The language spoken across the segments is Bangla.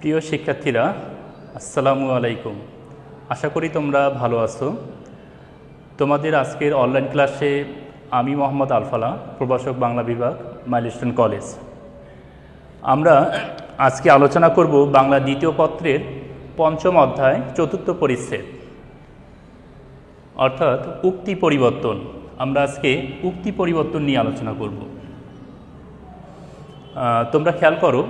প্রিয় শিক্ষার্থীরা, আসসালামু আলাইকুম। আশা করি তোমরা ভালো আছো। তোমাদের আজকের অনলাইন ক্লাসে আমি মোহাম্মদ আলফালা, প্রভাষক বাংলা বিভাগ, মাইলস্টোন কলেজ। আমরা আজকে আলোচনা করব বাংলা দ্বিতীয় পত্রের পঞ্চম অধ্যায় চতুর্থ পরিচ্ছেদ, অর্থাৎ উক্তি পরিবর্তন। আমরা আজকে উক্তি পরিবর্তন নিয়ে আলোচনা করব। তোমরা খেয়াল করো,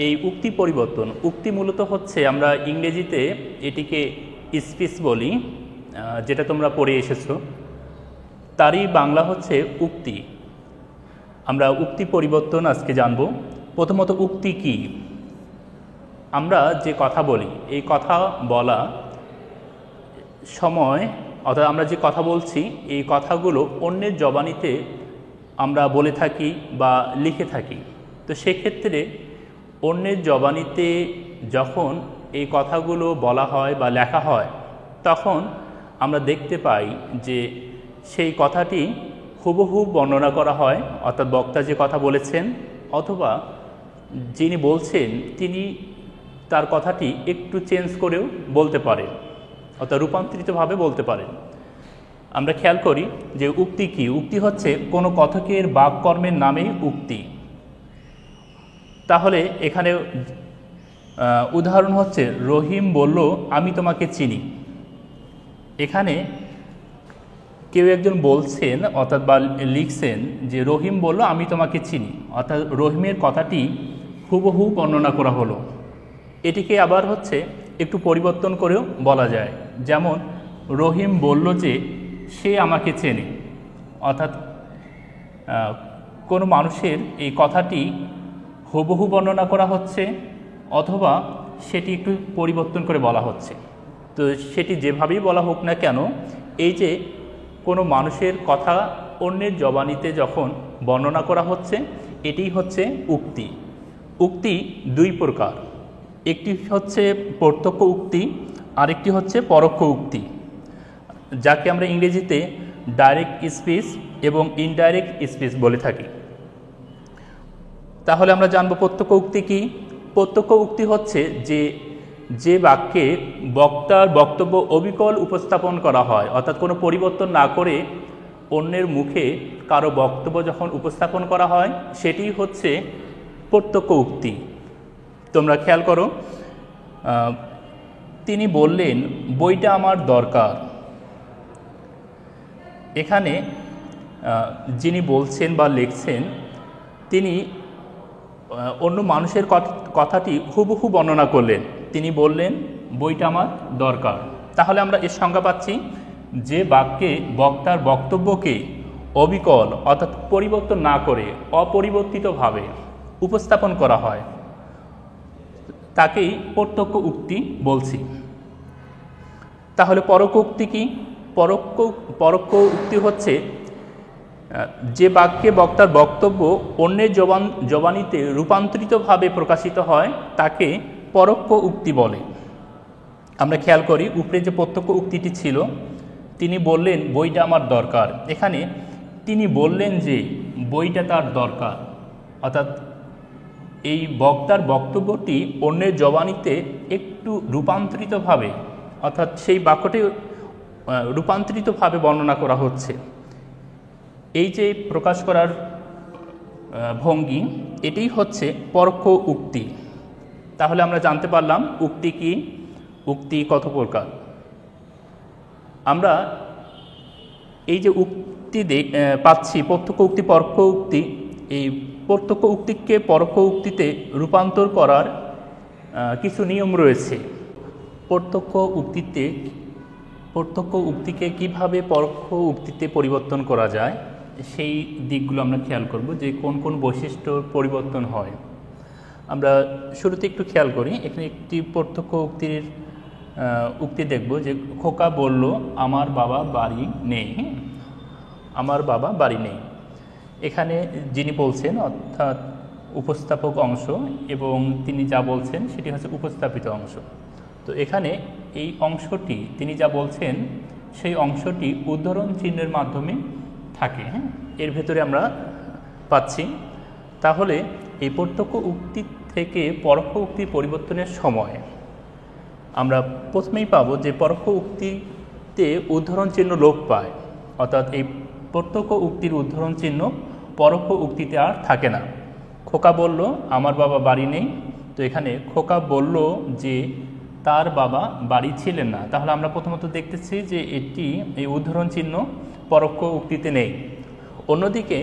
এই উক্তি পরিবর্তন, উক্তি মূলত হচ্ছে, আমরা ইংরেজিতে এটিকে স্পিচ বলি, যেটা তোমরা পড়ে এসেছো, তারই বাংলা হচ্ছে উক্তি। আমরা উক্তি পরিবর্তন আজকে জানব। প্রথমত উক্তি কি? আমরা যে কথা বলি, এই কথা বলা সময়, অর্থাৎ আমরা যে কথা বলছি, এই কথাগুলো অন্যের জবানিতে আমরা বলে থাকি বা লিখে থাকি। তো সেক্ষেত্রে অন্যের জবানিতে যখন এই কথাগুলো বলা হয় বা লেখা হয়, তখন আমরা দেখতে পাই যে সেই কথাটি হুবহু বর্ণনা করা হয়, অর্থাৎ বক্তা যে কথা বলেছেন অথবা যিনি বলছেন তিনি তার কথাটি একটু চেঞ্জ করেও বলতে পারেন, অর্থাৎ রূপান্তরিতভাবে বলতে পারেন। আমরা খেয়াল করি যে উক্তি কি? উক্তি হচ্ছে কোনো কথকের বাক্যকর্মের নামেই উক্তি। তাহলে এখানে উদাহরণ হচ্ছে, রহিম বলল আমি তোমাকে চিনি। এখানে কেউ একজন বলছেন, অর্থাৎ বা লিখছেন যে রহিম বলল আমি তোমাকে চিনি, অর্থাৎ রহিমের কথাটি হুবহু বর্ণনা করা হলো। এটিকে আবার হচ্ছে একটু পরিবর্তন করেও বলা যায়, যেমন রহিম বলল যে সে আমাকে চেনে। অর্থাৎ কোনো মানুষের এই কথাটি হুবহু বর্ণনা করা হচ্ছে অথবা সেটি একটু পরিবর্তন করে বলা হচ্ছে। তো সেটি যেভাবেই বলা হোক না কেন, এই যে কোনো মানুষের কথা অন্যের জবানিতে যখন বর্ণনা করা হচ্ছে, এটি হচ্ছে উক্তি। উক্তি দুই প্রকার, একটি হচ্ছে প্রত্যক্ষ উক্তি, আরেকটি হচ্ছে পরোক্ষ উক্তি, যাকে আমরা ইংরেজিতে ডাইরেক্ট স্পিচ এবং ইনডাইরেক্ট স্পিচ বলে থাকি। তাহলে আমরা জানবো প্রত্যক্ষ উক্তি কি। প্রত্যক্ষ উক্তি হচ্ছে যে বাক্যে বক্তার বক্তব্য অবিকল উপস্থাপন করা হয়, অর্থাৎ কোনো পরিবর্তন না করে অন্যের মুখে কারো বক্তব্য যখন উপস্থাপন করা হয়, সেটি হচ্ছে প্রত্যক্ষ উক্তি। তোমরা খেয়াল করো, তিনি বললেন বইটা আমার দরকার। এখানে যিনি বলছেন বা লিখছেন, তিনি অন্য মানুষের কথাটি হুবহু বর্ণনা করলেন। তিনি বললেন বইটা আমার দরকার। তাহলে আমরা এর সংজ্ঞা পাচ্ছি, যে বাক্যে বক্তার বক্তব্যকে অবিকল, অর্থাৎ পরিবর্তন না করে অপরিবর্তিতভাবে উপস্থাপন করা হয়, তাকেই প্রত্যক্ষ উক্তি বলছি। তাহলে পরোক্ষ উক্তি কি? পরোক্ষ উক্তি হচ্ছে যে বাক্যে বক্তার বক্তব্য অন্যের জবানিতে রূপান্তরিতভাবে প্রকাশিত হয়, তাকে পরোক্ষ উক্তি বলে। আমরা খেয়াল করি, উপরে যে প্রত্যক্ষ উক্তিটি ছিল, তিনি বললেন বইটা আমার দরকার। এখানে তিনি বললেন যে বইটা তার দরকার, অর্থাৎ এই বক্তার বক্তব্যটি অন্যের জবানিতে একটু রূপান্তরিতভাবে, অর্থাৎ সেই বাক্যটি রূপান্তরিতভাবে বর্ণনা করা হচ্ছে। এই যে প্রকাশ করার ভঙ্গি, এটাই হচ্ছে পরোক্ষ উক্তি। তাহলে আমরা জানতে পারলাম উক্তি কি, উক্তি কত প্রকার। আমরা এই যে উক্তি পাচ্ছি, প্রত্যক্ষ উক্তি, পরোক্ষ উক্তি, এই প্রত্যক্ষ উক্তিকে পরোক্ষ উক্তিতে রূপান্তর করার কিছু নিয়ম রয়েছে। প্রত্যক্ষ উক্তিকে কিভাবে পরোক্ষ উক্তিতে পরিবর্তন করা যায়, সেই দিকগুলো আমরা খেয়াল করব, যে কোন কোন বৈশিষ্ট্য পরিবর্তন হয়। আমরা শুরুতে একটু খেয়াল করি, এখানে একটি প্রত্যক্ষ উক্তি দেখব, যে খোকা বলল আমার বাবা বাড়ি নেই। আমার বাবা বাড়ি নেই। এখানে যিনি বলছেন, অর্থাৎ উপস্থাপক অংশ, এবং তিনি যা বলছেন সেটি হচ্ছে উপস্থাপিত অংশ। তো এখানে এই অংশটি, তিনি যা বলছেন সেই অংশটি উদ্ধরণ চিহ্নের মাধ্যমে থাকে, এর ভেতরে আমরা পাচ্ছি। তাহলে এই প্রত্যক্ষ উক্তিতে থেকে পরোক্ষ উক্তি পরিবর্তনের সময় আমরা প্রথমেই পাব যে পরোক্ষ উক্তিতে উদ্ধরণ চিহ্ন লোপ পায়, অর্থাৎ এই প্রত্যক্ষ উক্তির উদ্ধরণ চিহ্ন পরোক্ষ উক্তিতে আর থাকে না। খোকা বলল আমার বাবা বাড়ি নেই, তো এখানে খোকা বলল যে তার বাবা বাড়ি ছিলেন না, তাহলে আমরা প্রথমত দেখতেছি যে এই উদ্ধরণ চিহ্ন পরোক্ষ উক্তিতে নেই। অন্যদিকে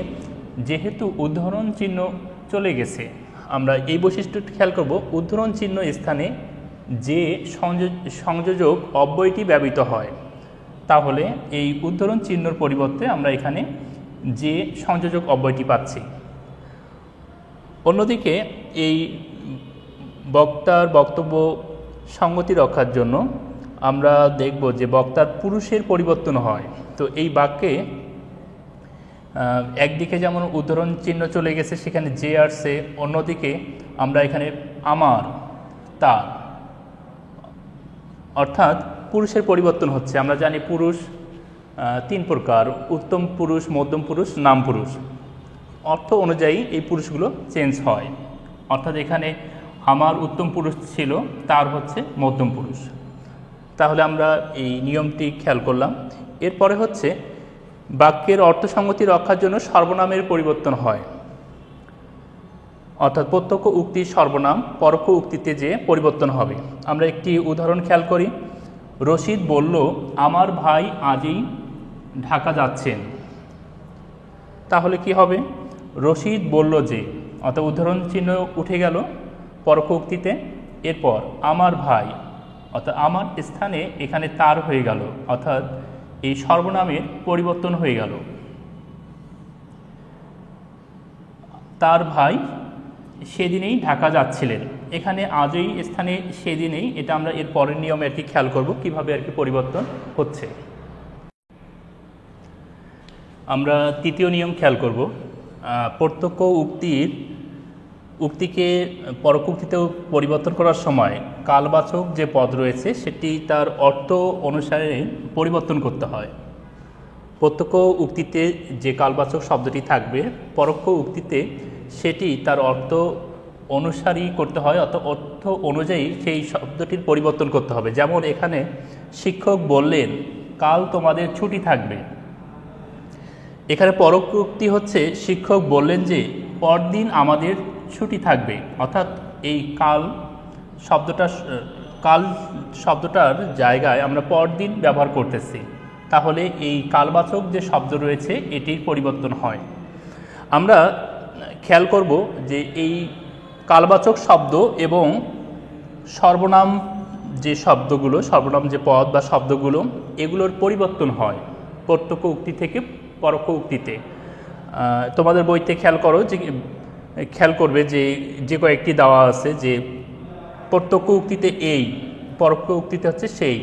যেহেতু উদ্ধরণ চিহ্ন চলে গেছে, আমরা এই বৈশিষ্ট্যটি খেয়াল করব, উদ্ধরণ চিহ্ন স্থানে যে সংযোজক অব্যয়টি ব্যবহৃত হয়, তাহলে এই উদ্ধরণ চিহ্নর পরিবর্তে আমরা এখানে যে সংযোজক অব্যয়টি পাচ্ছি। অন্যদিকে এই বক্তার বক্তব্য সঙ্গতি রক্ষার জন্য আমরা দেখব যে বক্তার পুরুষের পরিবর্তন হয়। তো এই বাক্যে একদিকে যেমন উদ্ধরণ চিহ্ন চলে গেছে, সেখানে যে আসছে, অন্যদিকে আমরা এখানে আমার, তার, অর্থাৎ পুরুষের পরিবর্তন হচ্ছে। আমরা জানি পুরুষ 3 প্রকার, উত্তম পুরুষ, মধ্যম পুরুষ, নাম পুরুষ। অর্থ অনুযায়ী এই পুরুষগুলো চেঞ্জ হয়, অর্থাৎ এখানে আমার উত্তম পুরুষ ছিল, তার হচ্ছে মধ্যম পুরুষ। তাহলে আমরা এই নিয়মটি খেয়াল করলাম। এরপরে হচ্ছে বাক্যের অর্থসঙ্গতি রক্ষার জন্য সর্বনামের পরিবর্তন হয়, অর্থাৎ প্রত্যক্ষ উক্তির সর্বনাম পরোক্ষ উক্তিতে যে পরিবর্তন হবে। আমরা একটি উদাহরণ খেয়াল করি। রশিদ বলল আমার ভাই আজই ঢাকা যাচ্ছেন, তাহলে কি হবে? রশিদ বলল যে, অর্থাৎ উদাহরণ চিহ্ন উঠে গেল পরোক্ষ উক্তিতে। এরপর আমার ভাই, অর্থাৎ আমার স্থানে এখানে তার হয়ে গেল, অর্থাৎ এই সর্বনামের পরিবর্তন হয়ে গেল। তার ভাই সেদিনেই ঢাকা যাচ্ছিলেন, এখানে আজই স্থানে সেদিনেই, এটা আমরা এর পরের নিয়মে আর কি খেয়াল করব কিভাবে আর কি পরিবর্তন হচ্ছে। আমরা তৃতীয় নিয়ম খেয়াল করব। প্রত্যক্ষ উক্তিকে পরোক্ষ উক্তিতেও পরিবর্তন করার সময় কালবাচক যে পদ রয়েছে সেটি তার অর্থ অনুসারে পরিবর্তন করতে হয়। প্রত্যক্ষ উক্তিতে যে কালবাচক শব্দটি থাকবে, পরোক্ষ উক্তিতে সেটি তার অর্থ অনুসারী করতে হয়, অর্থাৎ অর্থ অনুযায়ী সেই শব্দটির পরিবর্তন করতে হবে। যেমন এখানে শিক্ষক বললেন কাল তোমাদের ছুটি থাকবে, এখানে পরোক্ষ উক্তি হচ্ছে শিক্ষক বললেন যে পরদিন আমাদের ছুটি থাকবে, অর্থাৎ এই কাল শব্দটার জায়গায় আমরা পরদিন ব্যবহার করতেছি, তাহলে এই কালবাচক যে শব্দ রয়েছে এটির পরিবর্তন হয়। আমরা খেয়াল করব যে এই কালবাচক শব্দ এবং সর্বনাম যে শব্দগুলো, সর্বনাম যে পদ বা শব্দগুলো, এগুলোর পরিবর্তন হয় প্রত্যক্ষ উক্তি থেকে পরোক্ষ উক্তিতে। তোমাদের বইতে খেয়াল করবে যে কয়েকটি দেওয়া আছে, যে প্রত্যক্ষ উক্তিতে এই, পরোক্ষ উক্তিতে হচ্ছে সেই,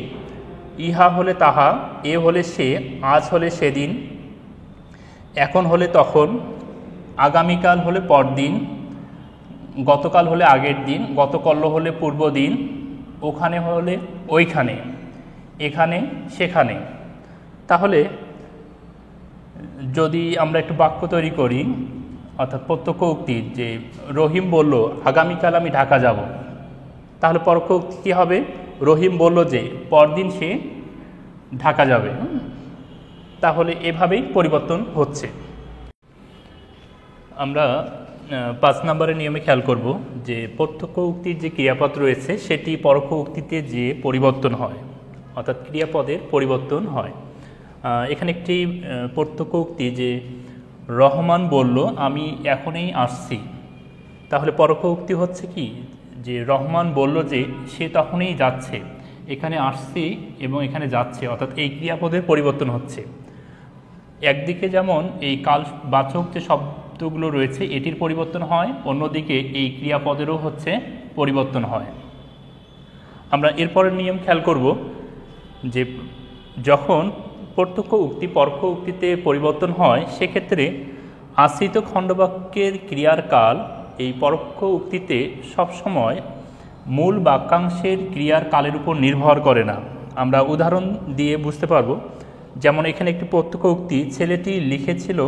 ইহা হলে তাহা, এ হলে সে, আজ হলে সেদিন, এখন হলে তখন, আগামীকাল হলে পরদিন, গতকাল হলে আগের দিন, গতকল্য হলে পূর্ব দিন, ওখানে হলে ওইখানে, এখানে সেখানে। তাহলে যদি আমরা একটু বাক্য তৈরি করি, অর্থাৎ প্রত্যক্ষ উক্তি, যে রহিম বলল আগামীকাল আমি ঢাকা যাব, তাহলে পরোক্ষ উক্তি কী হবে? রহিম বলল যে পরদিন সে ঢাকা যাবে। তাহলে এভাবেই পরিবর্তন হচ্ছে। আমরা 5 নম্বরের নিয়মে খেয়াল করব যে প্রত্যক্ষ উক্তির যে ক্রিয়াপদ রয়েছে সেটি পরোক্ষ উক্তিতে যে পরিবর্তন হয়, অর্থাৎ ক্রিয়াপদের পরিবর্তন হয়। এখানে একটি প্রত্যক্ষ উক্তি, যে রহমান বলল আমি এখনই আসছি, তাহলে পরোক্ষ উক্তি হচ্ছে কি, যে রহমান বলল যে সে তখনই যাচ্ছে, এখানে আসছি এবং এখানে যাচ্ছে, অর্থাৎ এই ক্রিয়াপদের পরিবর্তন হচ্ছে। একদিকে যেমন এই কালবাচক যে শব্দগুলো রয়েছে এটির পরিবর্তন হয়, অন্যদিকে এই ক্রিয়াপদেরও হচ্ছে পরিবর্তন হয়। আমরা এরপরের নিয়ম খেয়াল করব যে যখন প্রত্যক্ষ উক্তি পরোক্ষ উক্তিতে পরিবর্তন হয়, সেক্ষেত্রে আশ্রিত খণ্ডবাক্যের ক্রিয়ার কাল এই পরোক্ষ উক্তিতে সবসময় মূল বাক্যাংশের ক্রিয়ার কালের উপর নির্ভর করে না। আমরা উদাহরণ দিয়ে বুঝতে পারব। যেমন এখানে একটি প্রত্যক্ষ উক্তি, ছেলেটি লিখেছিল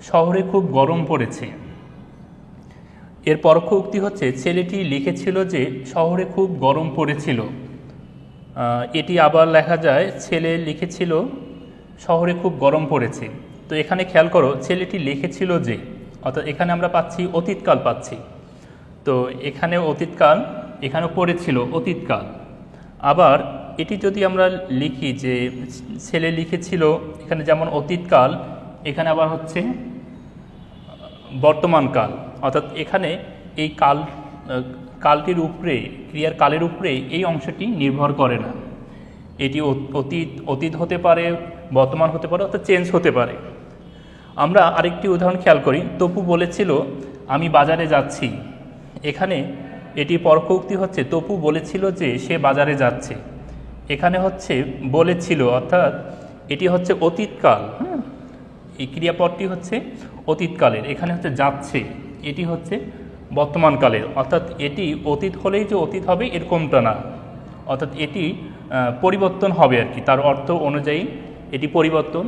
শহরে খুব গরম পড়েছে, এর পরোক্ষ উক্তি হচ্ছে ছেলেটি লিখেছিল যে শহরে খুব গরম পড়েছিল। এটি আবার লেখা যায় ছেলে লিখেছিল শহরে খুব গরম পড়েছে। তো এখানে খেয়াল করো ছেলেটি লিখেছিল যে, অর্থাৎ এখানে আমরা পাচ্ছি অতীতকাল পাচ্ছি। তো এখানে অতীতকাল, এখানে পড়েছিল অতীতকাল। আবার এটি যদি আমরা লিখি যে ছেলে লিখেছিল, এখানে যেমন অতীতকাল, এখানে আবার হচ্ছে বর্তমানকাল। অর্থাৎ এখানে এই কালটির উপরে, ক্রিয়ার কালের উপরে এই অংশটি নির্ভর করে না। এটি অতীত হতে পারে, বর্তমান হতে পারে, অর্থাৎ চেঞ্জ হতে পারে। আমরা আরেকটি উদাহরণ খেয়াল করি। তপু বলেছিল আমি বাজারে যাচ্ছি। এখানে এটি পরোক্ষ উক্তি হচ্ছে তপু বলেছিল যে সে বাজারে যাচ্ছে। এখানে হচ্ছে বলেছিল, অর্থাৎ এটি হচ্ছে অতীতকাল। এই ক্রিয়াপদটি হচ্ছে অতীতকালের, এখানে হচ্ছে যাচ্ছে, এটি হচ্ছে বর্তমানকালের। অর্থাৎ এটি অতীত হলেই যে অতীত হবে এরকমটা না, অর্থাৎ এটি পরিবর্তন হবে আর কি, তার অর্থ অনুযায়ী এটি পরিবর্তন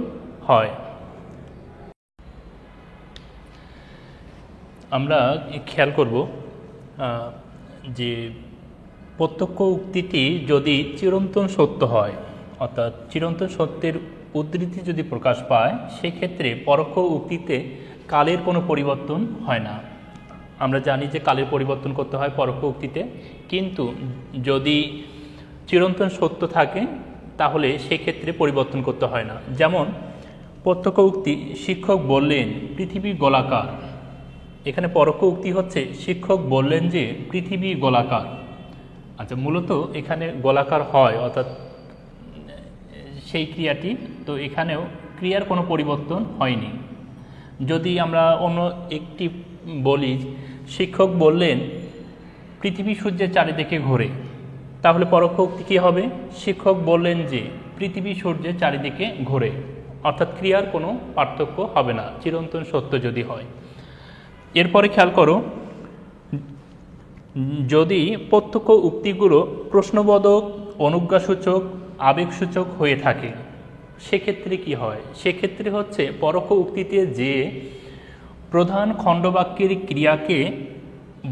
হয়। আমরা খেয়াল করব যে প্রত্যক্ষ উক্তিটি যদি চিরন্তন সত্য হয়, অর্থাৎ চিরন্তন সত্যের উদ্ধৃতি যদি প্রকাশ পায়, সেক্ষেত্রে পরোক্ষ উক্তিতে কালের কোনো পরিবর্তন হয় না। আমরা জানি যে কালের পরিবর্তন করতে হয় পরোক্ষ উক্তিতে, কিন্তু যদি চিরন্তন সত্য থাকে তাহলে সেক্ষেত্রে পরিবর্তন করতে হয় না। যেমন প্রত্যক্ষ উক্তি শিক্ষক বললেন পৃথিবী গোলাকার। এখানে পরোক্ষ উক্তি হচ্ছে শিক্ষক বললেন যে পৃথিবী গোলাকার। আচ্ছা, মূলত এখানে গোলাকার হয়, অর্থাৎ সেই ক্রিয়াটি, তো এখানেও ক্রিয়ার কোনো পরিবর্তন হয়নি। যদি আমরা অন্য একটি বলি শিক্ষক বললেন পৃথিবী সূর্যের চারিদিকে ঘোরে, তাহলে পরোক্ষ উক্তি কী হবে? শিক্ষক বললেন যে পৃথিবী সূর্যের চারিদিকে ঘোরে। অর্থাৎ ক্রিয়ার কোনো পার্থক্য হবে না চিরন্তন সত্য যদি হয়। এরপরে খেয়াল করো, যদি প্রত্যক্ষ উক্তিগুলো প্রশ্নবোধক, অনুজ্ঞাসূচক, আবেগসূচক হয়ে থাকে, সেক্ষেত্রে কি হয়? সেক্ষেত্রে হচ্ছে পরোক্ষ উক্তিতে যে প্রধান খণ্ডবাক্যের ক্রিয়াকে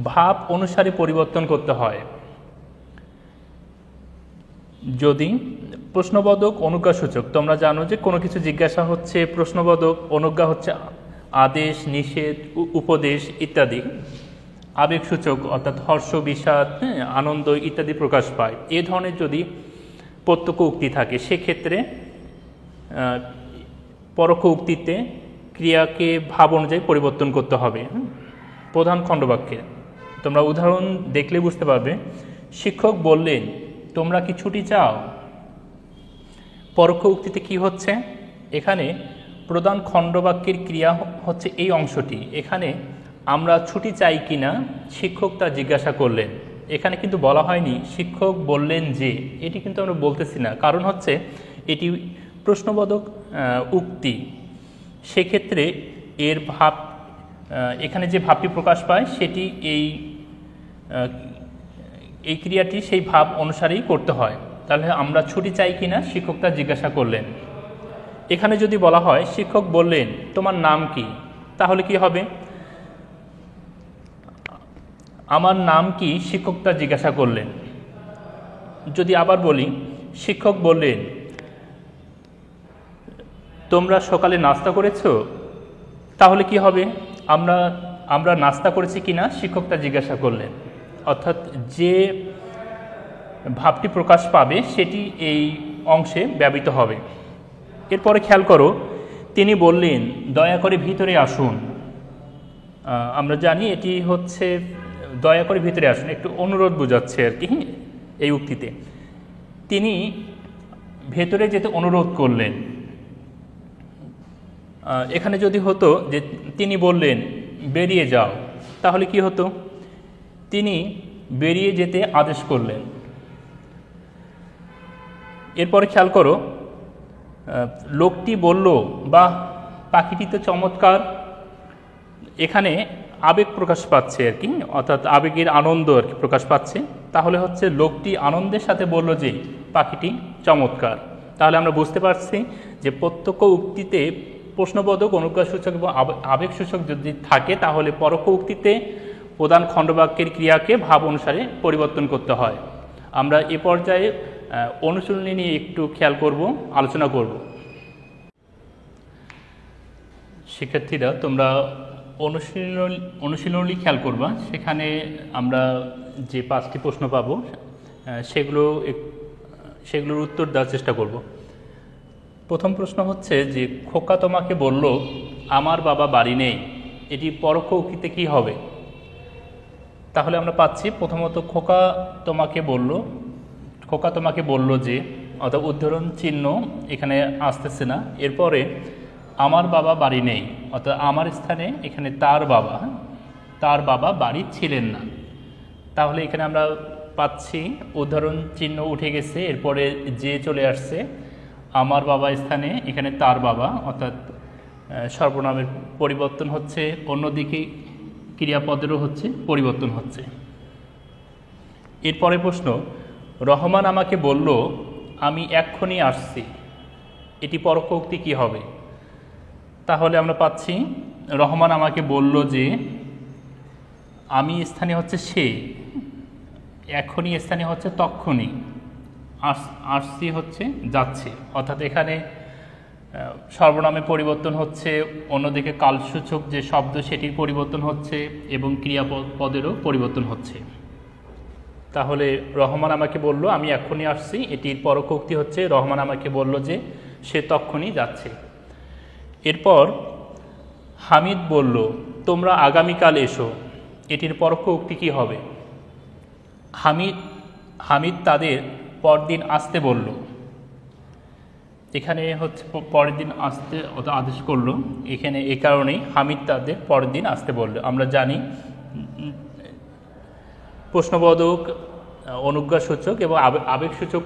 ভাব অনুসারে পরিবর্তন করতে হয়। যদি প্রশ্নবোধক, অনুজ্ঞাসূচক, তোমরা জানো যে কোনো কিছু জিজ্ঞাসা হচ্ছে প্রশ্নবোধক, অনুজ্ঞা হচ্ছে আদেশ, নিষেধ, উপদেশ ইত্যাদি। আবেগসূচক অর্থাৎ হর্ষ, বিষাদ, আনন্দ ইত্যাদি প্রকাশ পায়। এ ধরনের যদি প্রত্যক্ষ উক্তি থাকে, সেক্ষেত্রে পরোক্ষ উক্তিতে ক্রিয়াকে ভাব অনুযায়ী পরিবর্তন করতে হবে প্রধান খণ্ডবাক্যে। তোমরা উদাহরণ দেখলে বুঝতে পারবে। শিক্ষক বললেন তোমরা কি ছুটি চাও? পরোক্ষ উক্তিতে কি হচ্ছে? এখানে প্রধান খণ্ডবাক্যের ক্রিয়া হচ্ছে এই অংশটি। এখানে আমরা ছুটি চাই কিনা শিক্ষক তা জিজ্ঞাসা করলেন। এখানে কিন্তু বলা হয়নি শিক্ষক বললেন যে, এটি কিন্তু আমরা বলতেছি না, কারণ হচ্ছে এটি প্রশ্নবোধক উক্তি। সেক্ষেত্রে এর ভাব, এখানে যে ভাবটি প্রকাশ পায় সেটি এই ক্রিয়াটি সেই ভাব অনুসারেই করতে হয়। তাহলে আমরা ছুটি চাই কিনা শিক্ষক তা জিজ্ঞাসা করলেন। এখানে যদি বলা হয় শিক্ষক বললেন তোমার নাম কি, তাহলে কি হবে? আমার নাম কি শিক্ষক তা জিজ্ঞাসা করলেন। যদি আবার বলি শিক্ষক বললেন তোমরা সকালে নাস্তা করেছো, তাহলে কি হবে? আমরা নাস্তা করেছি কিনা শিক্ষক তা জিজ্ঞাসা করলেন। অর্থাৎ যে ভাবটি প্রকাশ পাবে সেটি এই অংশে ব্যবহৃত হবে। এরপরে খেয়াল করো, তিনি বললেন দয়া করে ভিতরে আসুন। আমরা জানি এটি হচ্ছে দয়া করে ভিতরে আসুন, একটু অনুরোধ বোঝাচ্ছে আর কি এই উক্তিতে। তিনি ভেতরে যেতে অনুরোধ করলেন। এখানে যদি হতো যে তিনি বললেন বেরিয়ে যাও, তাহলে কি হতো? তিনি বেরিয়ে যেতে আদেশ করলেন। এরপরে খেয়াল করো, লোকটি বলল বাহ পাখিটি তো চমৎকার। এখানে আবেগ প্রকাশ পাচ্ছে আর কি, অর্থাৎ আবেগের আনন্দ আর কি প্রকাশ পাচ্ছে। তাহলে হচ্ছে লোকটি আনন্দের সাথে বলল যে পাখিটি চমৎকার। তাহলে আমরা বুঝতে পারছি যে প্রত্যক্ষ উক্তিতে প্রশ্নবোধক, অনুজ্ঞাসূচক এবং আবেগসূচক যদি থাকে, তাহলে পরোক্ষ উক্তিতে প্রধান খণ্ডবাক্যের ক্রিয়াকে ভাব অনুসারে পরিবর্তন করতে হয়। আমরা এ পর্যায়ে অনুশীলনী নিয়ে একটু খেয়াল করব, আলোচনা করব। শিক্ষার্থীরা তোমরা অনুশীলনী খেয়াল করবা, সেখানে আমরা যে 5টি প্রশ্ন পাব সেগুলোর উত্তর দেওয়ার চেষ্টা করব। প্রথম প্রশ্ন হচ্ছে যে খোকা তোমাকে বলল আমার বাবা বাড়ি নেই, এটি পরোক্ষ উক্তিতে কি হবে? তাহলে আমরা পাচ্ছি প্রথমত খোকা তোমাকে বলল যে, অর্থাৎ উদ্ধরণ চিহ্ন এখানে আসতেছে না, এরপরে আমার বাবা বাড়ি নেই, অর্থাৎ আমার স্থানে এখানে তার বাবা বাড়ি ছিলেন না। তাহলে এখানে আমরা পাচ্ছি উদ্ধরণ চিহ্ন উঠে গেছে, এরপরে যে চলে আসছে, আমার বাবা স্থানে এখানে তার বাবা, অর্থাৎ সর্বনামের পরিবর্তন হচ্ছে, অন্যদিকে ক্রিয়াপদেরও পরিবর্তন হচ্ছে। এরপরে প্রশ্ন, রহমান আমাকে বলল আমি এক্ষুনি আসছি, এটি পরোক্ষ উক্তি কি হবে? তাহলে আমরা পাচ্ছি রহমান আমাকে বলল যে, আমি স্থানে হচ্ছে সে, এক্ষুনি স্থানে হচ্ছে তক্ষুনি, আসছি হচ্ছে যাচ্ছে, অর্থাৎ এখানে সর্বনামে পরিবর্তন হচ্ছে, অন্যদিকে কালসূচক যে শব্দ সেটির পরিবর্তন হচ্ছে এবং ক্রিয়াপদেরও পরিবর্তন হচ্ছে। তাহলে রহমান আমাকে বলল আমি এক্ষুনি আসছি, এটির পরোক্ষ উক্তি হচ্ছে রহমান আমাকে বলল যে সে তক্ষুনি যাচ্ছে। এরপর হামিদ বলল তোমরা আগামীকাল এসো, এটির পরোক্ষ উক্তি কি হবে? হামিদ তাদের পরদিন আসতে বলল, এখানে হচ্ছে পরের দিন আসতে আদেশ করলো, এখানে এ কারণেই হামিদ তাদের পরের দিন আসতে বলল। আমরা জানি প্রশ্নবোধক, অনুজ্ঞাসূচক এবং আবেগসূচক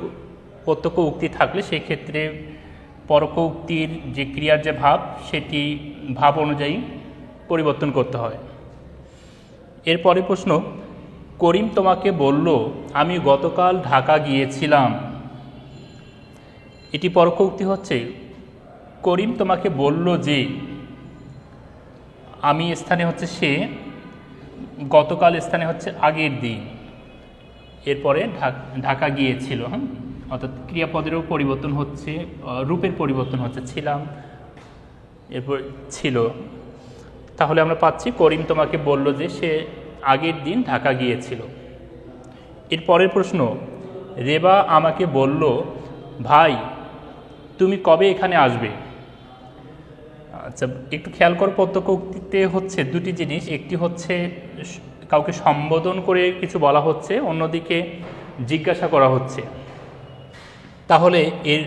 প্রত্যক্ষ উক্তি থাকলে সেই ক্ষেত্রে পরোক্ষ উক্তির যে ক্রিয়ার যে ভাব সেটি ভাব অনুযায়ী পরিবর্তন করতে হয়। এরপরে প্রশ্ন, করিম তোমাকে বলল আমি গতকাল ঢাকা গিয়েছিলাম, এটি পরোক্ষ উক্তি হচ্ছে করিম তোমাকে বলল যে, আমি স্থানে হচ্ছে সে, গতকাল স্থানে হচ্ছে আগের দিন, এরপরে ঢাকা গিয়েছিল, অর্থাৎ ক্রিয়াপদেরও পরিবর্তন হচ্ছে, রূপের পরিবর্তন হচ্ছে, ছিলাম এরপর ছিল। তাহলে আমরা পাচ্ছি করিম তোমাকে বলল যে সে আগের দিন ঢাকা গিয়েছিল। এর পরের প্রশ্ন, রেবা আমাকে বলল ভাই তুমি কবে এখানে আসবে? আচ্ছা, একটু খেয়াল কর, প্রত্যক্ষ উক্তিতে হচ্ছে দুটি জিনিস, একটি হচ্ছে কাউকে সম্বোধন করে কিছু বলা হচ্ছে, অন্যদিকে জিজ্ঞাসা করা হচ্ছে। তাহলে এর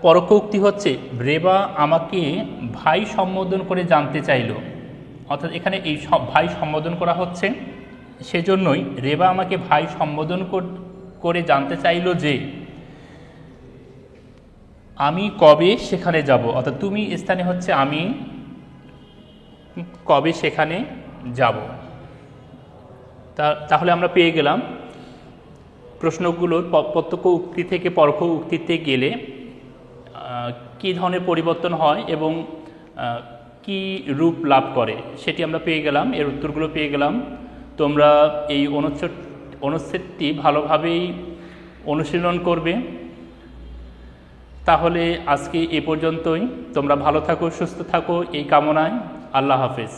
পরোক্ষ উক্তি হচ্ছে রেবা আমাকে ভাই সম্বোধন করে জানতে চাইল, অর্থাৎ এখানে এই ভাই সম্বোধন করা হচ্ছে, সেজন্যই রেবা আমাকে ভাই সম্বোধন করে জানতে চাইল যে আমি কবে সেখানে যাব, অর্থাৎ তুমি স্থানে হচ্ছে আমি কবে সেখানে যাব। তাহলে আমরা পেয়ে গেলাম প্রশ্নগুলোর প্রত্যক্ষ উক্তি থেকে পরোক্ষ উক্তিতে গেলে কী ধরনের পরিবর্তন হয় এবং কি রূপ লাভ করে সেটি আমরা পেয়ে গেলাম, এর উত্তরগুলো পেয়ে গেলাম। তোমরা এই অনুচ্ছেদটি ভালোভাবেই অনুশীলন করবে। তাহলে আজকে এ পর্যন্তই। তোমরা ভালো থাকো, সুস্থ থাকো এই কামনায়। আল্লাহ হাফেজ।